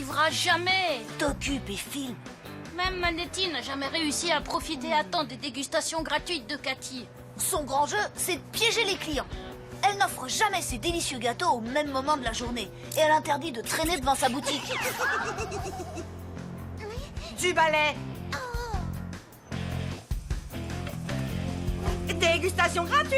arrivera jamais. T'occupes et filme. Même Manetti n'a jamais réussi à profiter à temps des dégustations gratuites de Cathy. Son grand jeu, c'est de piéger les clients. Elle n'offre jamais ses délicieux gâteaux au même moment de la journée. Et elle interdit de traîner devant sa boutique. Du balai. Dégustation gratuite.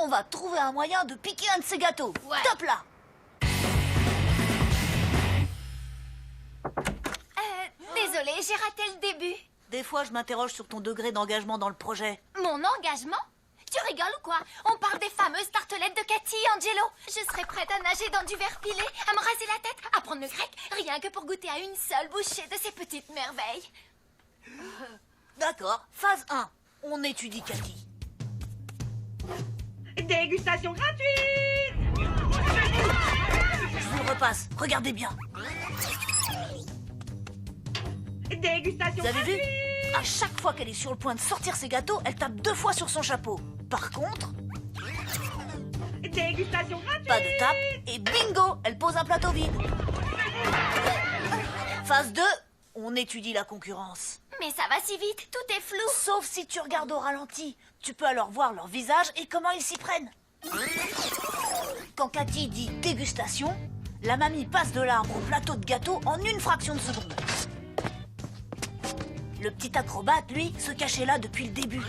On va trouver un moyen de piquer un de ces gâteaux. Ouais. Top là. Désolée, j'ai raté le début. Des fois, je m'interroge sur ton degré d'engagement dans le projet. Mon engagement? Tu rigoles ou quoi? On parle des fameuses tartelettes de Cathy, Angelo. Je serais prête à nager dans du verre pilé, à me raser la tête, à apprendre le grec, rien que pour goûter à une seule bouchée de ces petites merveilles. D'accord, phase 1. On étudie Cathy. Dégustation gratuite. Je vous le repasse, regardez bien. Dégustation Vous avez vu? gratuite. À chaque fois qu'elle est sur le point de sortir ses gâteaux, elle tape 2 fois sur son chapeau. Par contre, Dégustation gratuite. pas de tape et bingo, elle pose un plateau vide. Phase 2, on étudie la concurrence. Mais ça va si vite, tout est flou. Sauf si tu regardes au ralenti. Tu peux alors voir leur visage et comment ils s'y prennent. Quand Cathy dit dégustation, la mamie passe de l'arbre au plateau de gâteau en une fraction de seconde. Le petit acrobate, lui, se cachait là depuis le début.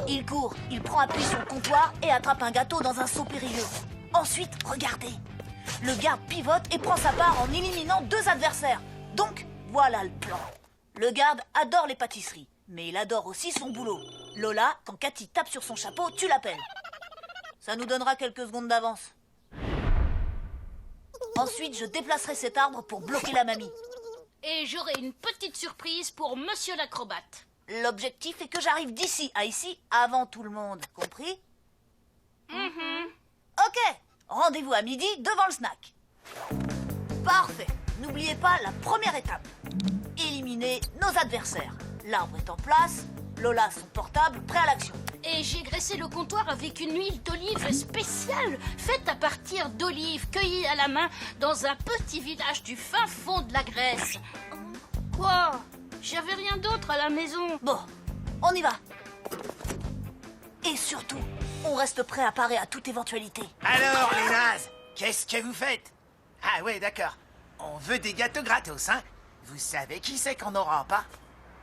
Il court, il prend appui sur le comptoir et attrape un gâteau dans un seau périlleux. Ensuite, regardez. Le garde pivote et prend sa part en éliminant 2 adversaires. Donc, voilà le plan. Le garde adore les pâtisseries, mais il adore aussi son boulot. Lola, quand Cathy tape sur son chapeau, tu l'appelles. Ça nous donnera quelques secondes d'avance. Ensuite, je déplacerai cet arbre pour bloquer la mamie. Et j'aurai une petite surprise pour Monsieur l'acrobate. L'objectif est que j'arrive d'ici à ici avant tout le monde, compris? Ok, rendez-vous à midi devant le snack. Parfait. N'oubliez pas la première étape. Éliminer nos adversaires. L'arbre est en place, Lola son portable, prêt à l'action. Et j'ai graissé le comptoir avec une huile d'olive spéciale, faite à partir d'olives cueillies à la main dans un petit village du fin fond de la Grèce. Quoi? J'avais rien d'autre à la maison. Bon, on y va. Et surtout, on reste prêt à parer à toute éventualité. Alors, les nazes, qu'est-ce que vous faites? Ah ouais, d'accord. On veut des gâteaux gratos, hein? Vous savez qui c'est qu'on n'aura pas?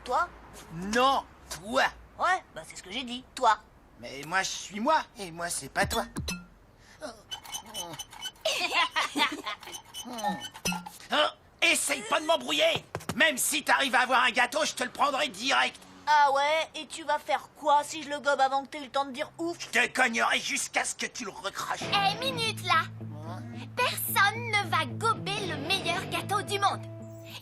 Toi? Non, toi. Ouais, bah c'est ce que j'ai dit, toi. Mais moi, je suis moi, et moi, c'est pas toi. Oh, essaye pas de m'embrouiller. Même si t'arrives à avoir un gâteau, je te le prendrai direct. Ah ouais, et tu vas faire quoi si je le gobe avant que t'aies eu le temps de dire ouf? Je te cognerai jusqu'à ce que tu le recraches. Eh, minute là. Personne ne va gober le meilleur gâteau du monde.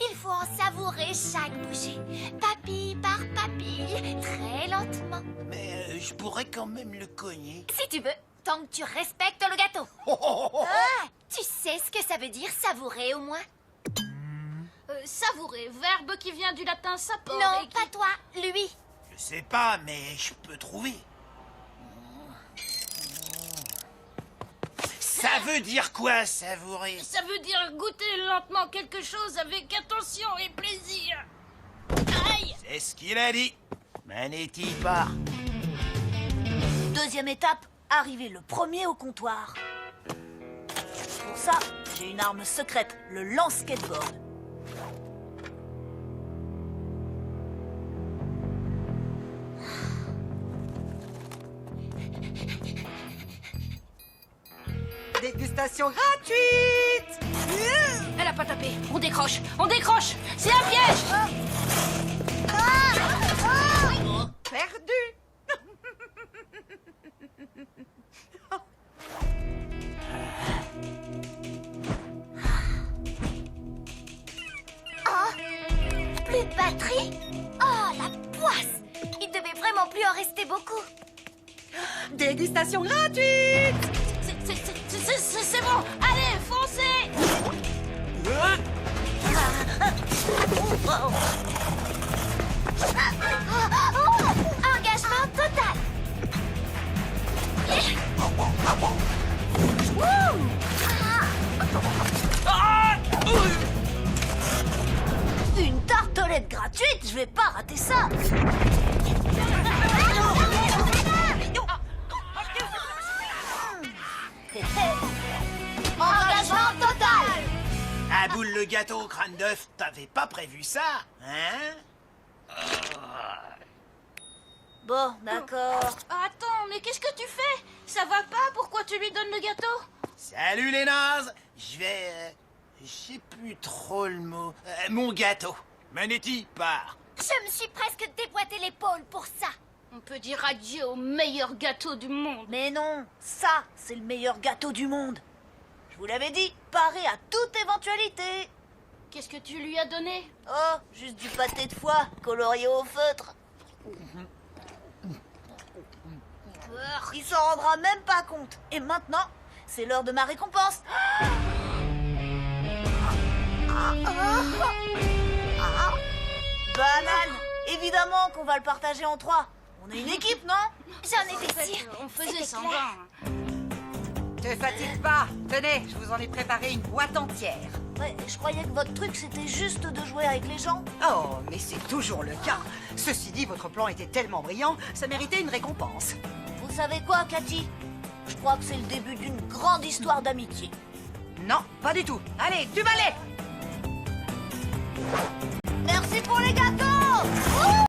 Il faut en savourer chaque bouchée, papille par papille, très lentement. Mais je pourrais quand même le cogner. Si tu veux, tant que tu respectes le gâteau. Oh, oh, oh, oh. Ah, tu sais ce que ça veut dire savourer au moins? Savourer, verbe qui vient du latin sapor. Non, et qui- pas toi, lui. Je sais pas, mais je peux trouver. Ça veut dire quoi, savourer? Ça veut dire goûter lentement quelque chose avec attention et plaisir. Aïe! C'est ce qu'il a dit. Manetti part. Deuxième étape, arriver le premier au comptoir. Pour ça, j'ai une arme secrète, le lance-skateboard. Dégustation gratuite. Elle a pas tapé. On décroche. On décroche. C'est un piège. Perdu. Plus de batterie? Oh, la poisse! Il devait vraiment plus en rester beaucoup. Dégustation gratuite. C'est bon. Allez, foncez. Engagement total. Je vais pas rater ça. Engagement total. À boule le gâteau au crâne d'œuf, t'avais pas prévu ça, hein? Bon, d'accord. Attends, mais qu'est-ce que tu fais? Ça va pas? Pourquoi tu lui donnes le gâteau? Salut les nazes! Je vais... je sais plus trop le mot. Mon gâteau. Manetti, part. Je me suis presque déboîté l'épaule pour ça. On peut dire adieu au meilleur gâteau du monde. Mais non, ça, c'est le meilleur gâteau du monde. Je vous l'avais dit, paré à toute éventualité. Qu'est-ce que tu lui as donné? Oh, juste du pâté de foie, colorié au feutre. Il s'en rendra même pas compte. Et maintenant, c'est l'heure de ma récompense. Banane, évidemment qu'on va le partager en 3. On est une équipe, non? J'en étais sûre. On faisait C'était semblant. clair. Te fatigue pas. Tenez, je vous en ai préparé une boîte entière. Ouais, je croyais que votre truc, c'était juste de jouer avec les gens. Oh, mais c'est toujours le cas. Ceci dit, votre plan était tellement brillant, ça méritait une récompense. Vous savez quoi, Cathy? Je crois que c'est le début d'une grande histoire d'amitié. Non, pas du tout. Allez, du balai! Merci pour les gâteaux!